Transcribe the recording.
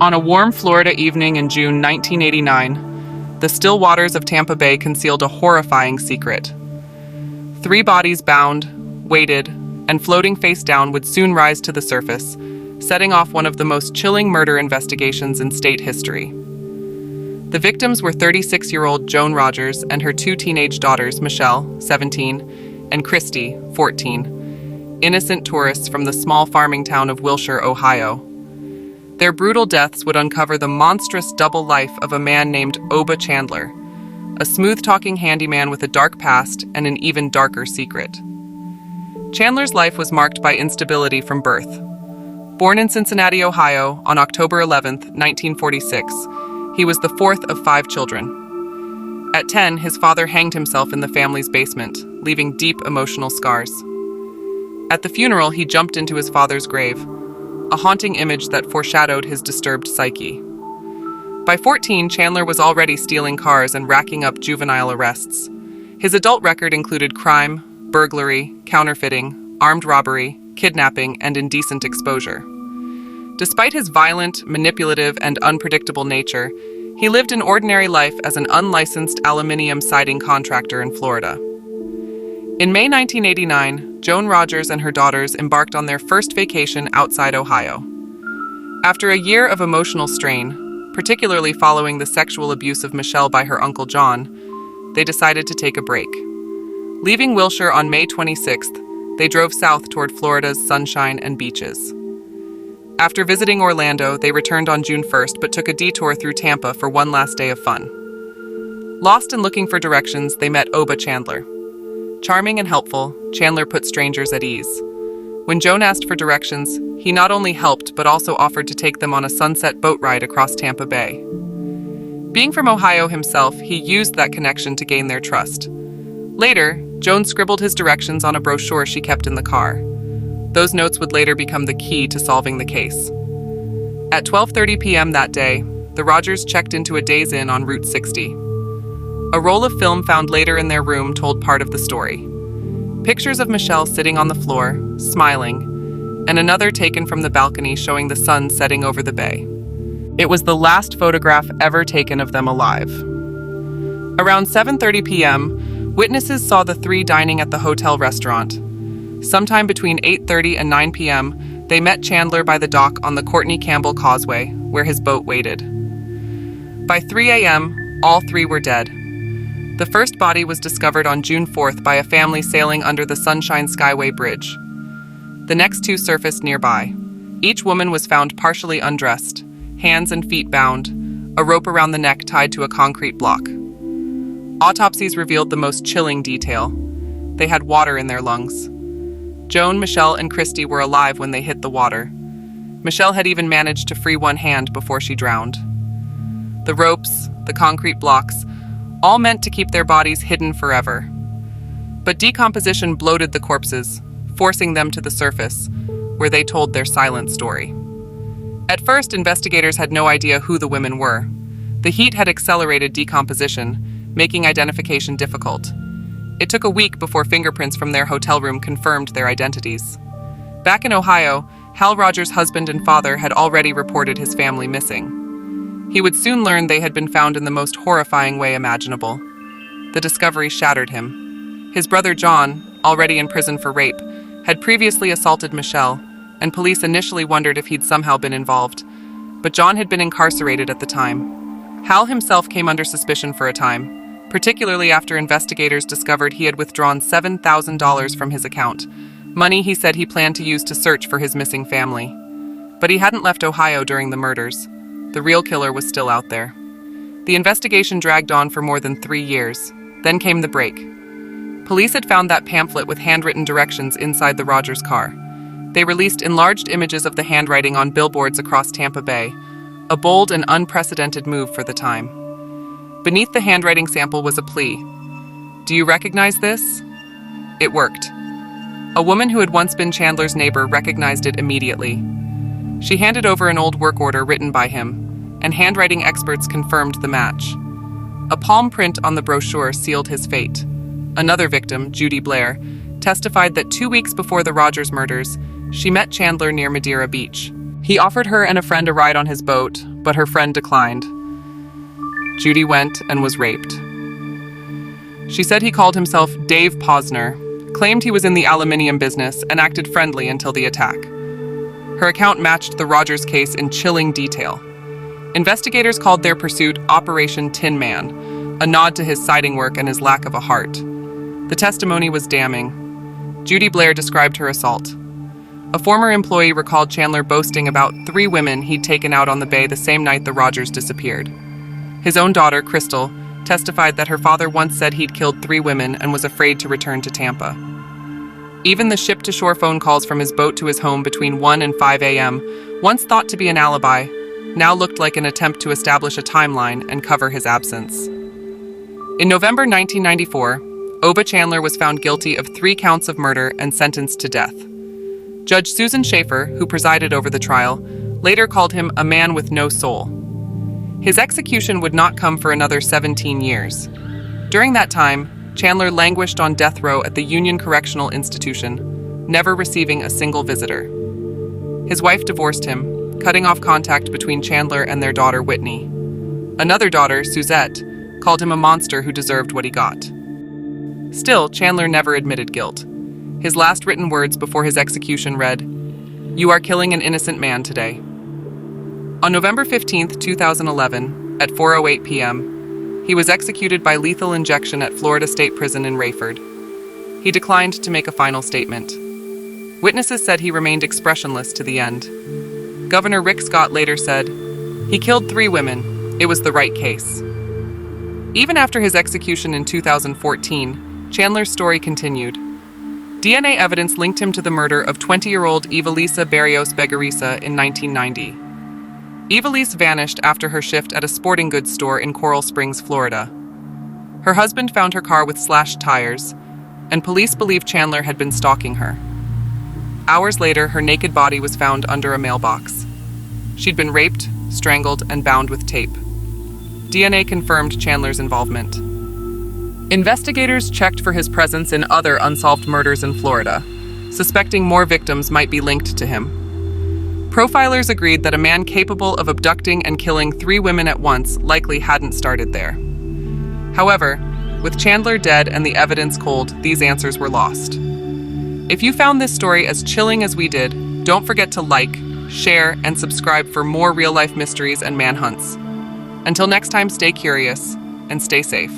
On a warm Florida evening in June 1989, the still waters of Tampa Bay concealed a horrifying secret. 3 bodies bound, weighted, and floating face down would soon rise to the surface, setting off one of the most chilling murder investigations in state history. The victims were 36-year-old Joan Rogers and her 2 teenage daughters, Michelle, 17, and Christe, 14, innocent tourists from the small farming town of Wilshire, Ohio. Their brutal deaths would uncover the monstrous double life of a man named Oba Chandler, a smooth-talking handyman with a dark past and an even darker secret. Chandler's life was marked by instability from birth. Born in Cincinnati, Ohio, on October 11, 1946, he was the 4th of 5 children. At 10, his father hanged himself in the family's basement, leaving deep emotional scars. At the funeral, he jumped into his father's grave, a haunting image that foreshadowed his disturbed psyche. By 14, Chandler was already stealing cars and racking up juvenile arrests. His adult record included crime, burglary, counterfeiting, armed robbery, kidnapping, and indecent exposure. Despite his violent, manipulative, and unpredictable nature, he lived an ordinary life as an unlicensed aluminum siding contractor in Florida. In May 1989, Joan Rogers and her daughters embarked on their first vacation outside Ohio. After a year of emotional strain, particularly following the sexual abuse of Michelle by her Uncle John, they decided to take a break. Leaving Wilshire on May 26th, they drove south toward Florida's sunshine and beaches. After visiting Orlando, they returned on June 1st but took a detour through Tampa for one last day of fun. Lost and looking for directions, they met Oba Chandler. Charming and helpful, Chandler put strangers at ease. When Joan asked for directions, he not only helped but also offered to take them on a sunset boat ride across Tampa Bay. Being from Ohio himself, he used that connection to gain their trust. Later, Joan scribbled his directions on a brochure she kept in the car. Those notes would later become the key to solving the case. At 12:30 p.m. that day, the Rogers checked into a Days Inn on Route 60. A roll of film found later in their room told part of the story. Pictures of Michelle sitting on the floor, smiling, and another taken from the balcony showing the sun setting over the bay. It was the last photograph ever taken of them alive. Around 7:30 p.m., witnesses saw the 3 dining at the hotel restaurant. Sometime between 8:30 and 9 p.m., they met Chandler by the dock on the Courtney Campbell Causeway, where his boat waited. By 3 a.m., all 3 were dead. The first body was discovered on June 4th by a family sailing under the Sunshine Skyway Bridge. The next 2 surfaced nearby. Each woman was found partially undressed, hands and feet bound, a rope around the neck tied to a concrete block. Autopsies revealed the most chilling detail. They had water in their lungs. Joan, Michelle, and Christe were alive when they hit the water. Michelle had even managed to free one hand before she drowned. The ropes, the concrete blocks, all meant to keep their bodies hidden forever. But decomposition bloated the corpses, forcing them to the surface, where they told their silent story. At first, investigators had no idea who the women were. The heat had accelerated decomposition, making identification difficult. It took a week before fingerprints from their hotel room confirmed their identities. Back in Ohio, Hal Rogers' husband and father had already reported his family missing. He would soon learn they had been found in the most horrifying way imaginable. The discovery shattered him. His brother John, already in prison for rape, had previously assaulted Michelle, and police initially wondered if he'd somehow been involved. But John had been incarcerated at the time. Hal himself came under suspicion for a time, particularly after investigators discovered he had withdrawn $7,000 from his account, money he said he planned to use to search for his missing family. But he hadn't left Ohio during the murders. The real killer was still out there. The investigation dragged on for more than 3 years. Then came the break. Police had found that pamphlet with handwritten directions inside the Rogers car. They released enlarged images of the handwriting on billboards across Tampa Bay, a bold and unprecedented move for the time. Beneath the handwriting sample was a plea. "Do you recognize this?" It worked. A woman who had once been Chandler's neighbor recognized it immediately. She handed over an old work order written by him, and handwriting experts confirmed the match. A palm print on the brochure sealed his fate. Another victim, Judy Blair, testified that 2 weeks before the Rogers murders, she met Chandler near Madeira Beach. He offered her and a friend a ride on his boat, but her friend declined. Judy went and was raped. She said he called himself Dave Posner, claimed he was in the aluminium business, and acted friendly until the attack. Her account matched the Rogers case in chilling detail. Investigators called their pursuit Operation Tin Man, a nod to his siding work and his lack of a heart. The testimony was damning. Judy Blair described her assault. A former employee recalled Chandler boasting about 3 women he'd taken out on the bay the same night the Rogers disappeared. His own daughter, Christe, testified that her father once said he'd killed 3 women and was afraid to return to Tampa. Even the ship-to-shore phone calls from his boat to his home between 1 and 5 a.m., once thought to be an alibi, now looked like an attempt to establish a timeline and cover his absence. In November 1994, Oba Chandler was found guilty of 3 counts of murder and sentenced to death. Judge Susan Schaefer, who presided over the trial, later called him a man with no soul. His execution would not come for another 17 years. During that time, Chandler languished on death row at the Union Correctional Institution, never receiving a single visitor. His wife divorced him, cutting off contact between Chandler and their daughter Whitney. Another daughter, Suzette, called him a monster who deserved what he got. Still, Chandler never admitted guilt. His last written words before his execution read, "You are killing an innocent man today." On November 15, 2011, at 4:08 p.m., he was executed by lethal injection at Florida State Prison in Rayford. He declined to make a final statement. Witnesses said he remained expressionless to the end. Governor Rick Scott later said, "He killed 3 women. It was the right case." Even after his execution in 2014, Chandler's story continued. DNA evidence linked him to the murder of 20-year-old Evelisa Barrios Begarisa in 1990. Evelise vanished after her shift at a sporting goods store in Coral Springs, Florida. Her husband found her car with slashed tires, and police believe Chandler had been stalking her. Hours later, her naked body was found under a mailbox. She'd been raped, strangled, and bound with tape. DNA confirmed Chandler's involvement. Investigators checked for his presence in other unsolved murders in Florida, suspecting more victims might be linked to him. Profilers agreed that a man capable of abducting and killing 3 women at once likely hadn't started there. However, with Chandler dead and the evidence cold, these answers were lost. If you found this story as chilling as we did, don't forget to like, share, and subscribe for more real-life mysteries and manhunts. Until next time, stay curious and stay safe.